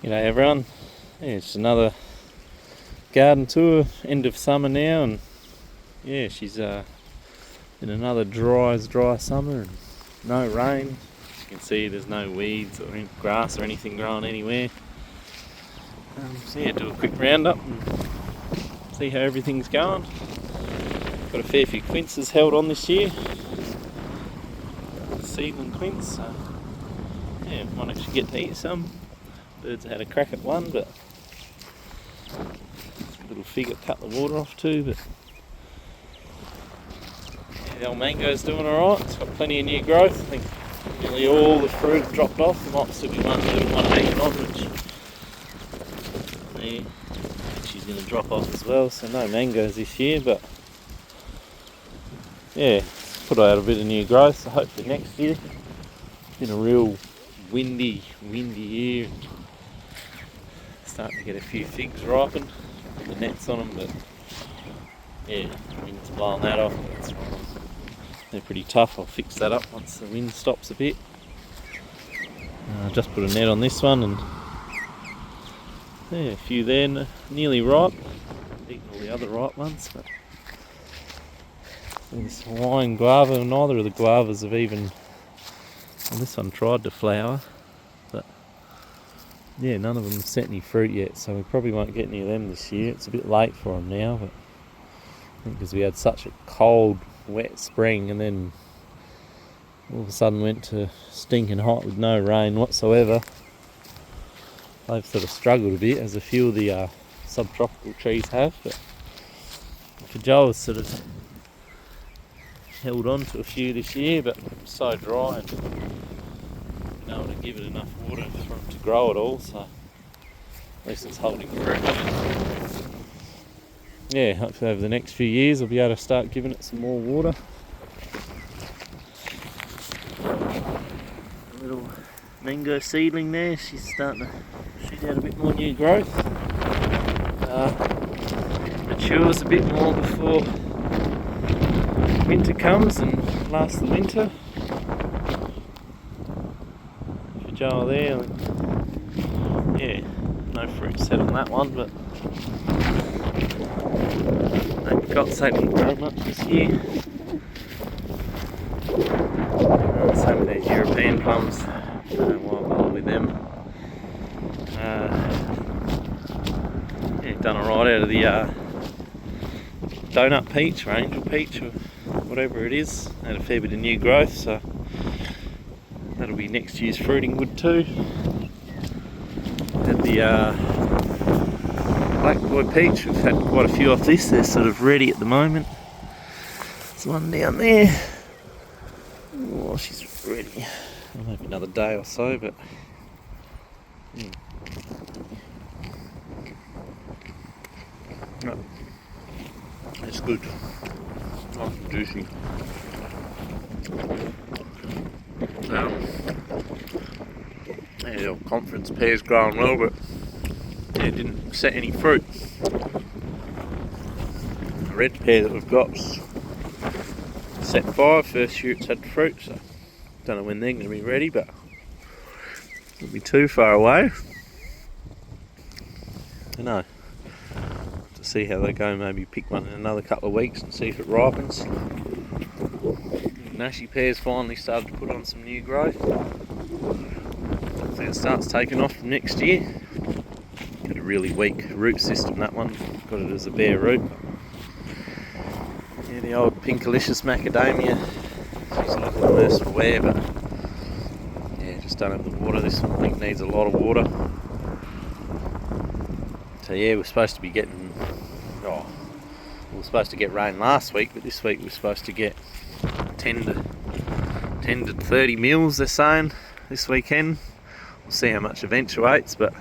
G'day everyone. Yeah, it's another garden tour, end of summer now, and yeah, she's in another dry summer and no rain. As you can see, there's no weeds or any grass or anything growing anywhere. So yeah, do a quick roundup and see how everything's going. Got a fair few quinces held on this year, seedling quince, so yeah, might actually get to eat some. Birds had a crack at one, but little figure cut the water off too. But yeah, the old mango's doing alright. It's got plenty of new growth. I think nearly all the fruit dropped off. There might still be one little one hanging on, which she's going to drop off as well. So no mangoes this year, but yeah, put out a bit of new growth. So hopefully next year. It's been a real windy year. Starting to get a few figs ripened, the nets on them, but yeah, the wind's blowing that off. They're pretty tough. I'll fix that up once the wind stops a bit. Just put a net on this one, and yeah, a few there nearly ripe. Eaten all the other ripe ones, but this Hawaiian guava, neither of the guavas have even. Well, this one tried to flower, but yeah, none of them have set any fruit yet, so we probably won't get any of them this year. It's a bit late for them now, but I think because we had such a cold, wet spring, and then all of a sudden went to stinking hot with no rain whatsoever. They've sort of struggled a bit, as a few of the subtropical trees have, but Kajoa's sort of held on to a few this year, but it's so dry and been able to give it enough water for them to grow it all, so at least it's holding fruit. Yeah, hopefully over the next few years I'll be able to start giving it some more water. A little mango seedling there, she's starting to shoot out a bit more new growth. Matures a bit more before winter comes and lasts the winter. Jar there, yeah, no fruit set on that one, but apricots haven't grown much this year. Same with these European plums, don't know why bother with them. Yeah, done alright out of the donut peach or angel peach or whatever it is. Had a fair bit of new growth, so that'll be next year's fruiting wood too. Had the black boy peach, we've had quite a few off this, they're sort of ready at the moment. There's one down there. Oh, she's ready. Maybe another day or so, but yeah. No, it's good. Nice and juicy. Yeah, the old conference pear's growing well, but yeah, it didn't set any fruit. The red pear that we've got's set 5, first year it's had fruit, so don't know when they're going to be ready, but it won't be too far away. I know. To see how they go, maybe pick one in another couple of weeks and see if it ripens. Nashi pear's finally started to put on some new growth. Hopefully it starts taking off from next year. Got a really weak root system, that one. Got it as a bare root. Yeah, the old Pinkalicious macadamia. She's looking worse for wear, but yeah, just don't have the water. This one I think needs a lot of water. So yeah, we're supposed to be getting, we were supposed to get rain last week, but this week we're supposed to get 10 to 30 mils, they're saying, this weekend. We'll see how much eventuates, but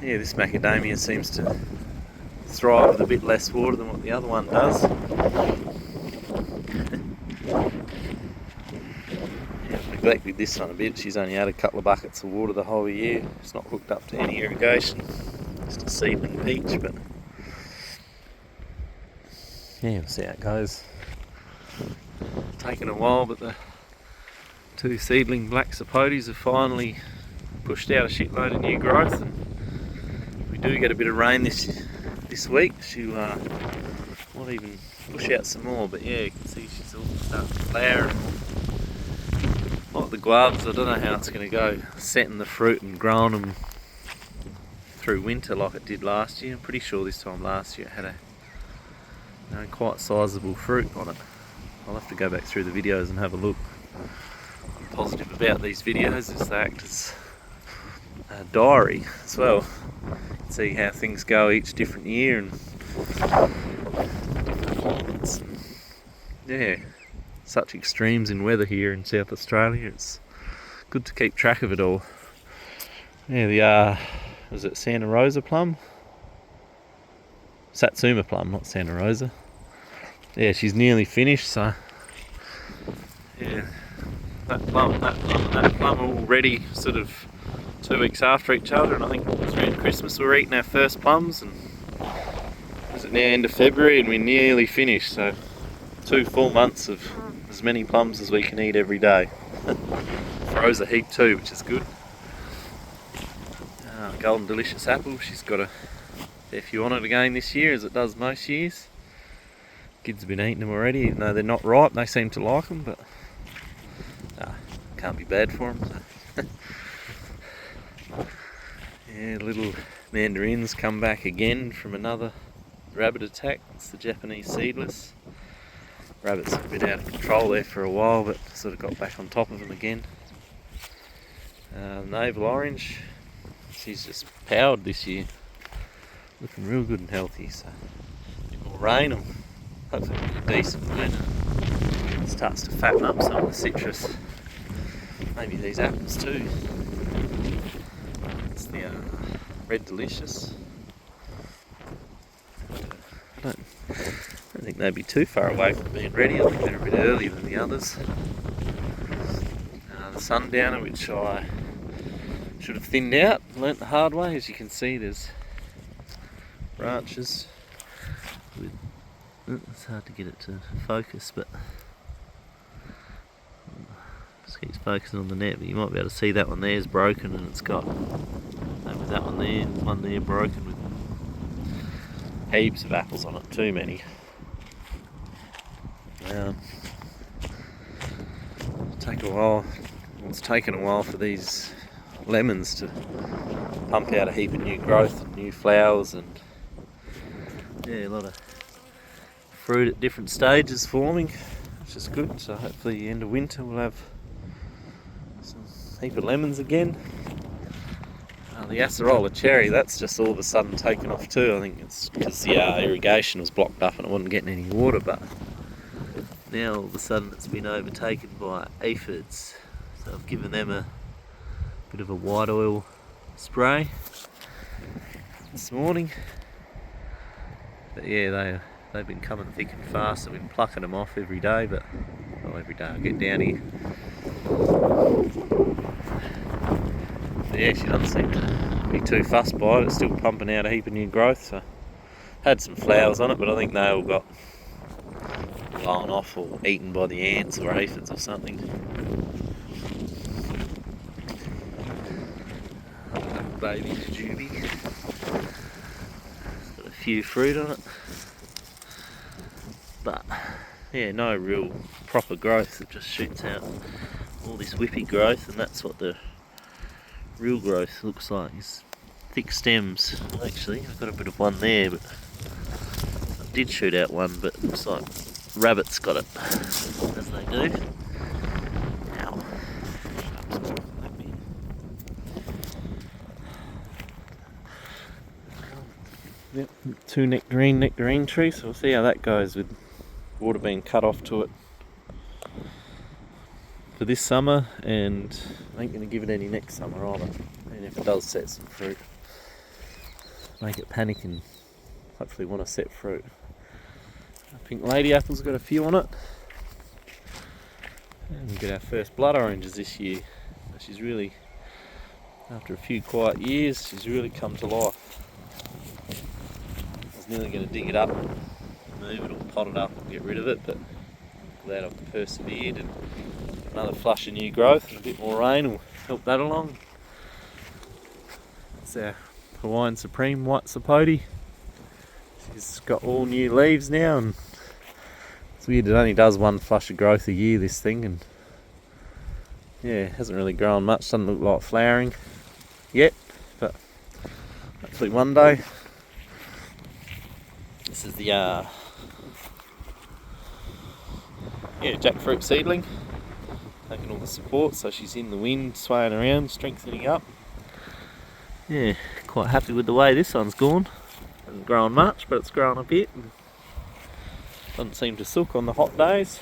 yeah, this macadamia seems to thrive with a bit less water than what the other one does. Yeah, I've neglected this one a bit. She's only had a couple of buckets of water the whole year. It's not hooked up to any irrigation. Just a seedling peach, but yeah, we'll see how it goes. Taken a while, but the two seedling black sapotes have finally pushed out a shitload of new growth, and if we do get a bit of rain this week, she might even push out some more. But yeah, you can see she's all starting to flower. Like the guavas, I don't know how it's going to go setting the fruit and growing them through winter like it did last year. I'm pretty sure this time last year it had a quite sizable fruit on it. I'll have to go back through the videos and have a look. I'm positive about these videos is they act as a diary as well. See how things go each different year and performance. And yeah, such extremes in weather here in South Australia. It's good to keep track of it all. Yeah, the was it Santa Rosa plum? Satsuma plum, not Santa Rosa. Yeah, she's nearly finished, so yeah, that plum and that plum are all ready sort of 2 weeks after each other, and I think around Christmas we're eating our first plums, and is it now end of February and we're nearly finished, so 2 full months of as many plums as we can eat every day. Froze a heap too, which is good. Golden Delicious apple, she's got a fair few on it again this year, as it does most years. Kids have been eating them already, even though they're not ripe. They seem to like them, but can't be bad for them. Yeah, little mandarins come back again from another rabbit attack. It's the Japanese seedless. Rabbits have been out of control there for a while, but sort of got back on top of them again. Navel orange, she's just powered this year. Looking real good and healthy, so a bit more rain, and hopefully it'll be decent when it starts to fatten up some of the citrus. Maybe these apples too. It's the Red Delicious. I don't think they'd be too far away from being ready. I think they're a bit earlier than the others. The Sundowner, which I should have thinned out, learnt the hard way. As you can see, there's branches with, it's hard to get it to focus, but just keeps focusing on the net, but you might be able to see that one there is broken, and it's got maybe that one there broken with heaps of apples on it, too many. Take a while. It's taken a while for these lemons to pump out a heap of new growth and new flowers, and yeah, a lot of fruit at different stages forming, which is good. So hopefully the end of winter we'll have some heap of lemons again. The acerola cherry, that's just all of a sudden taken off too. I think it's because the irrigation was blocked up and it wasn't getting any water, but now all of a sudden it's been overtaken by aphids. So I've given them a bit of a white oil spray this morning. But yeah, they've been coming thick and fast. I've been plucking them off every day, but well, every day I get down here. But yeah, she doesn't seem to be too fussed by it. It's still pumping out a heap of new growth. So had some flowers on it, but I think they all got blown off or eaten by the ants or aphids or something. Baby jujube. It's got a few fruit on it. But yeah, no real proper growth. It just shoots out all this whippy growth, and that's what the real growth looks like, is thick stems. Actually, I've got a bit of one there, but I did shoot out one, but it looks like rabbits got it, as they do. Ow. Yep, 2 nectarine trees, so we'll see how that goes with water being cut off to it for this summer, and I ain't going to give it any next summer either. And if it does set some fruit, make it panic and hopefully want to set fruit. Pink lady apple's got a few on it, and we get our first blood oranges this year. She's really, after a few quiet years, she's really come to life. I was nearly going to dig it up, move it or pot it up and get rid of it, but I'm glad I've persevered, and another flush of new growth and a bit more rain will help that along. It's our Hawaiian Supreme white sapote. She's got all new leaves now, and it's weird, it only does one flush of growth a year, this thing, and yeah, hasn't really grown much, doesn't look like flowering yet, but hopefully one day. This is the jackfruit seedling, taking all the support, so she's in the wind, swaying around, strengthening up. Yeah, quite happy with the way this one's gone. Hasn't grown much, but it's grown a bit. And doesn't seem to sook on the hot days.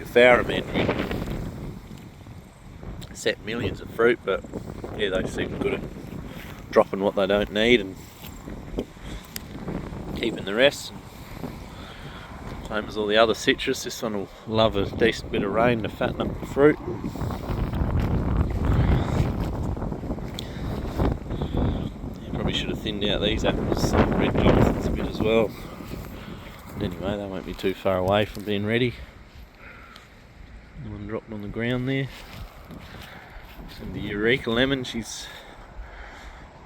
Farrow mandarin set millions of fruit, but yeah, they seem good at dropping what they don't need and keeping the rest. Same as all the other citrus, this one will love a decent bit of rain to fatten up the fruit. Yeah, probably should have thinned out these apples, red Jonathan's a bit as well. But anyway, they won't be too far away from being ready. One dropped on the ground there. And the Eureka lemon, she's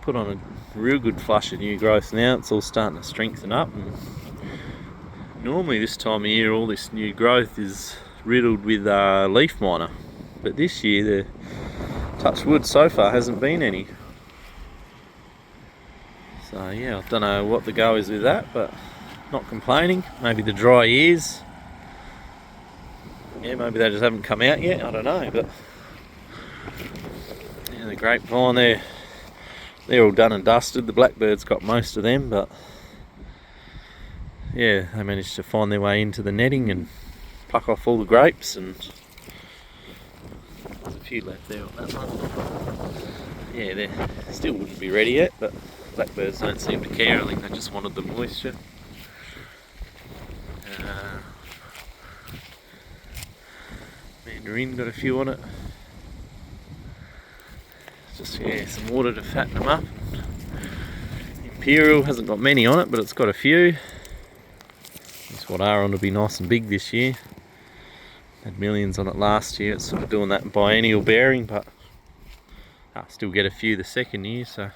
put on a real good flush of new growth now. It's all starting to strengthen up, and normally this time of year all this new growth is riddled with leaf miner, but this year, the touch wood, so far hasn't been any. So yeah, I don't know what the go is with that, but not complaining. Maybe the dry years, yeah, maybe they just haven't come out yet, I don't know. But yeah, the grapevine, they're all done and dusted. The blackbird's got most of them, but yeah, they managed to find their way into the netting and pluck off all the grapes, and there's a few left there on that one. Yeah, they still wouldn't be ready yet, but blackbirds don't seem to care. I think they just wanted the moisture. Mandarin got a few on it. Just some water to fatten them up. Imperial hasn't got many on it, but it's got a few. This what are on to be nice and big this year. Had millions on it last year. It's sort of doing that biennial bearing, but I still get a few the second year, so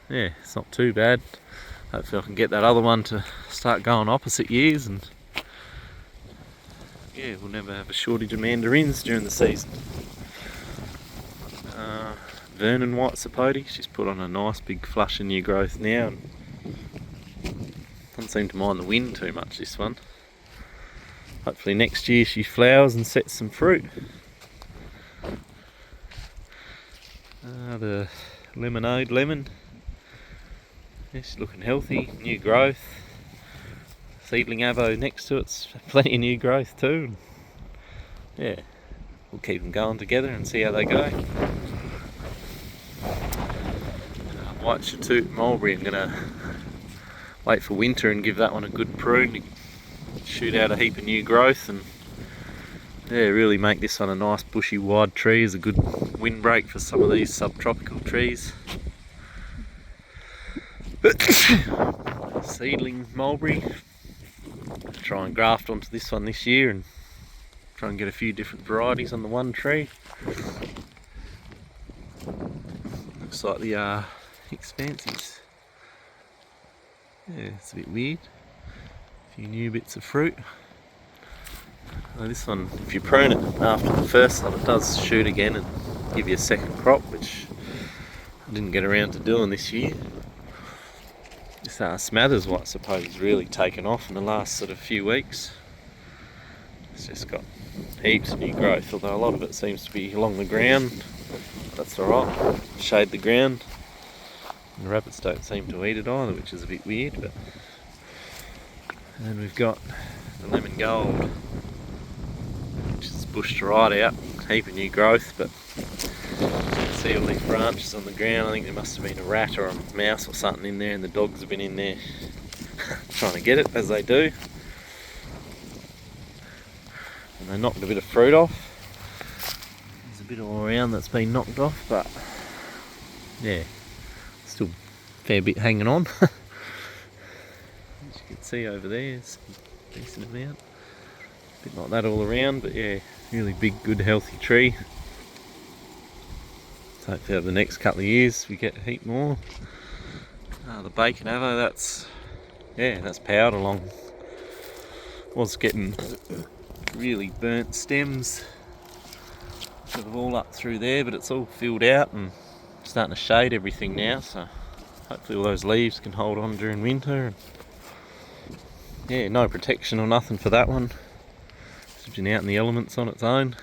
yeah, it's not too bad. Hopefully I can get that other one to start going opposite years, and yeah, we'll never have a shortage of mandarins during the season. Vernon white sapote, she's put on a nice big flush of new growth now, and doesn't seem to mind the wind too much, this one. Hopefully next year she flowers and sets some fruit. The lemonade lemon, yeah, she's looking healthy, new growth. Seedling avo next to it's plenty of new growth too. Yeah, we'll keep them going together and see how they go. White Chatoot mulberry, I'm gonna wait for winter and give that one a good prune to shoot out a heap of new growth, and yeah, really make this one a nice bushy wide tree as a good windbreak for some of these subtropical trees. Seedling mulberry, try and graft onto this one this year and try and get a few different varieties on the one tree. Looks like the expansives. Yeah, it's a bit weird. A few new bits of fruit. This one, if you prune it after the first one, it does shoot again and give you a second crop, which I didn't get around to doing this year. This Smathers white sapote has really taken off in the last sort of few weeks. It's just got heaps of new growth, although a lot of it seems to be along the ground. That's alright, shade the ground. And the rabbits don't seem to eat it either, which is a bit weird. But and then we've got the lemon gold, which is bushed right out, heap of new growth, but you can see all these branches on the ground. I think there must have been a rat or a mouse or something in there, and the dogs have been in there trying to get it, as they do. And they knocked a bit of fruit off. There's a bit all around that's been knocked off, but yeah, still a fair bit hanging on. As you can see over there, it's a decent amount. A bit like that all around, but yeah, really big, good, healthy tree. So hopefully over the next couple of years we get a heap more. The bacon avo, that's powered along. Was getting really burnt stems sort of all up through there, but it's all filled out and starting to shade everything now, so hopefully all those leaves can hold on during winter. Yeah, no protection or nothing for that one. It's been out in the elements on its own.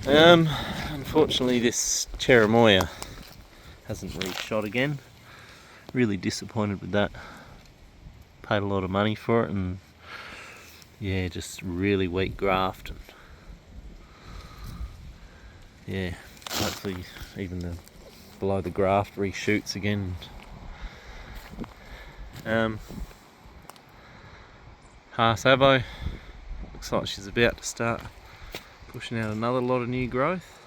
Unfortunately this cherimoya hasn't reshot again. Really disappointed with that. Paid a lot of money for it, and yeah, just really weak graft. And yeah, hopefully even the below the graft reshoots again. Haas avo, looks like she's about to start pushing out another lot of new growth.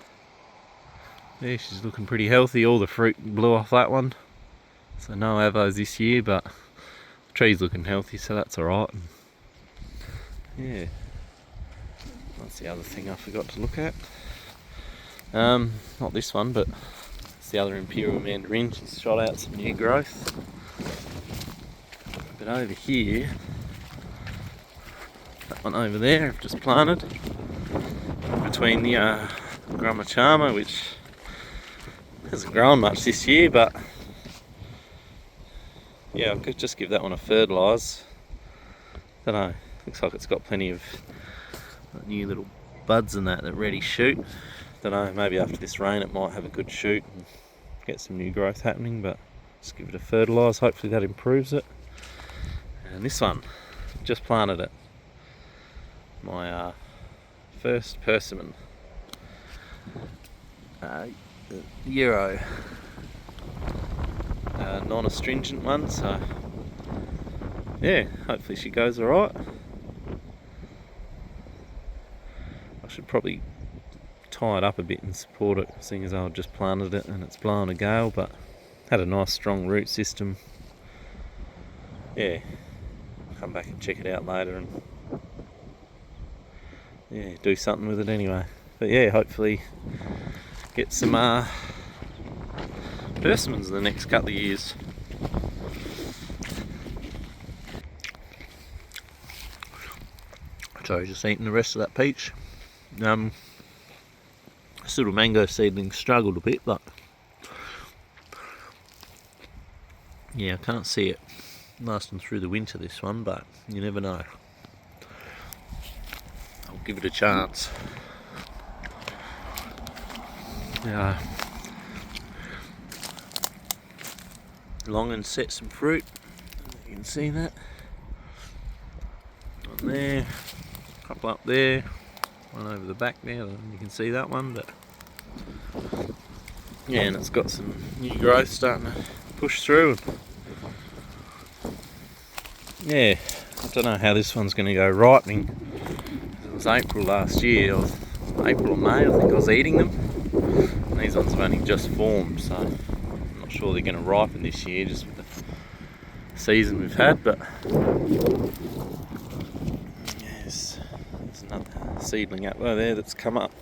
Yeah, she's looking pretty healthy. All the fruit blew off that one, so no avos this year, but the tree's looking healthy, so that's alright. Yeah, that's the other thing I forgot to look at. Not this one, but it's the other imperial mandarin. She's shot out some new growth. But over here, that one over there I've just planted between the Gramachama, which hasn't grown much this year, but yeah, I could just give that one a fertilise. Don't know, looks like it's got plenty of new little buds and that ready shoot. Don't know, maybe after this rain it might have a good shoot and get some new growth happening, but just give it a fertilise, hopefully that improves it. And this one, just planted it. My first persimmon. Jiro. Non-astringent one, so yeah, hopefully she goes alright. I should probably tie it up a bit and support it, seeing as I've just planted it and it's blowing a gale, but had a nice strong root system. Yeah, come back and check it out later and yeah, do something with it anyway. But yeah, hopefully get some persimmons in the next couple of years. So just eating the rest of that peach. This little mango seedling struggled a bit, but yeah, I can't see it lasting through the winter, this one, but you never know. I'll give it a chance. Yeah. Long and set some fruit. You can see that. One there, a couple up there, one over the back there. You can see that one, but yeah, and it's got some new growth starting to push through. Yeah, I don't know how this one's going to go ripening. It was April last year, April or May, I think I was eating them. And these ones have only just formed, so I'm not sure they're going to ripen this year, just with the season we've had. But yes, there's another seedling apple there that's come up.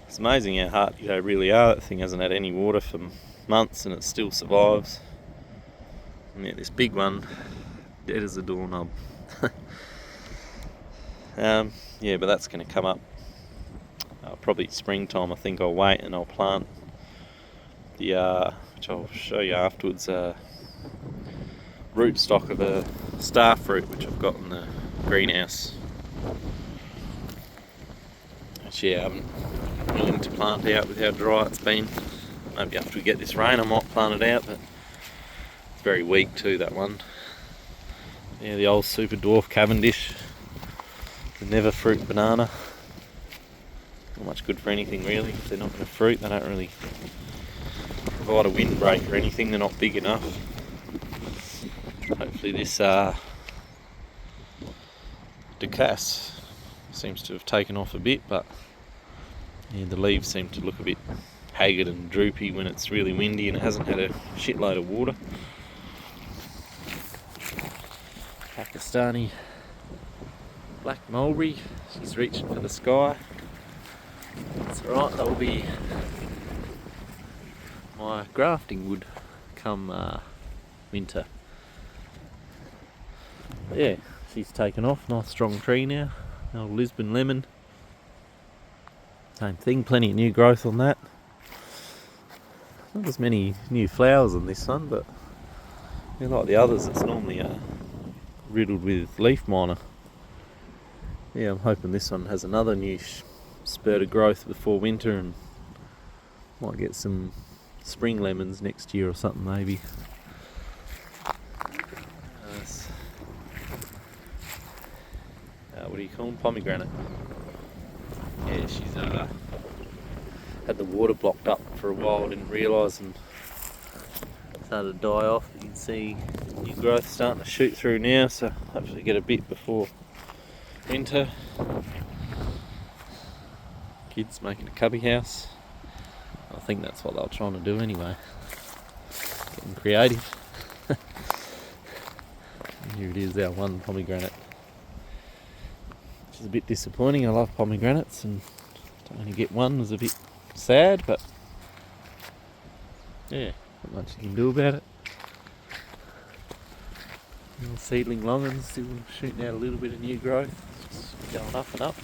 It's amazing how hard they really are. That thing hasn't had any water for months and it still survives. And yeah, this big one, dead as a doorknob. Yeah, but that's going to come up probably springtime. I think I'll wait and I'll plant the, which I'll show you afterwards, rootstock of a star fruit which I've got in the greenhouse. Which yeah, I'm willing to plant out with how dry it's been. Maybe after we get this rain I might plant it out, but it's very weak too, that one. Yeah, the old super dwarf Cavendish, the never fruit banana. Not much good for anything really. If they're not going to fruit, they don't really provide a windbreak or anything. They're not big enough. Hopefully this Ducasse seems to have taken off a bit, but yeah, the leaves seem to look a bit haggard and droopy when it's really windy and it hasn't had a shitload of water. Pakistani black mulberry. She's reaching for the sky. It's alright, that'll be my grafting wood come winter. But yeah, she's taken off. Nice strong tree now. Old Lisbon lemon. Same thing, plenty of new growth on that. Not as many new flowers on this one, but like the others, it's normally riddled with leaf miner. Yeah, I'm hoping this one has another new spurt of growth before winter, and might get some spring lemons next year or something maybe. What do you call them? Pomegranate. Yeah, she's had the water blocked up for a while, didn't realise, and started to die off. You can see new growth starting to shoot through now, so hopefully get a bit before winter. Kids making a cubby house. I think that's what they were trying to do anyway. Getting creative. And here it is, our one pomegranate. Which is a bit disappointing. I love pomegranates, and to only get one was a bit sad, but yeah, not much you can do about it. Little seedling longans still shooting out a little bit of new growth, just going up and up.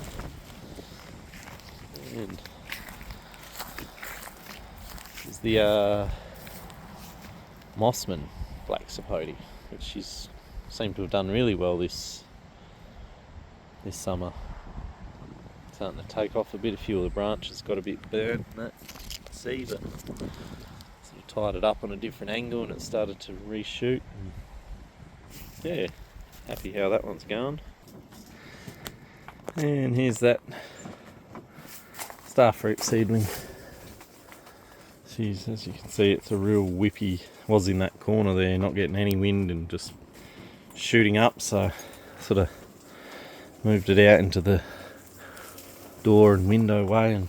And this is the Mossman black sapote, which she's seemed to have done really well this summer. Starting to take off a bit. A few of the branches got a bit burnt and that, see, but sort of tied it up on a different angle and it started to reshoot. And yeah, happy how that one's going. And here's that starfruit seedling. She's, as you can see, it's a real whippy. Was in that corner there, not getting any wind and just shooting up, so sort of moved it out into the door and window way and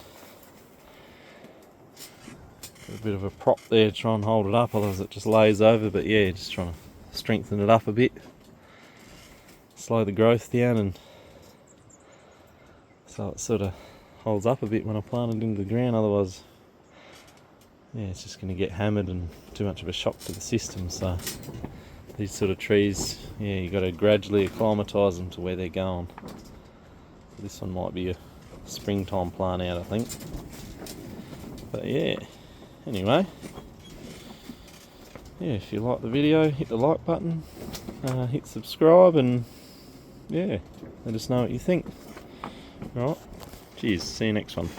got a bit of a prop there to try and hold it up, otherwise it just lays over. But yeah, just trying to strengthen it up a bit, slow the growth down, and so it sort of holds up a bit when I plant it into the ground. Otherwise, yeah, it's just going to get hammered and too much of a shock to the system. So these sort of trees, yeah, you got to gradually acclimatise them to where they're going. This one might be a springtime plant out, I think. But yeah, anyway, yeah, if you like the video, hit the like button, hit subscribe, and yeah, let us know what you think. Alright, cheers, see you next one.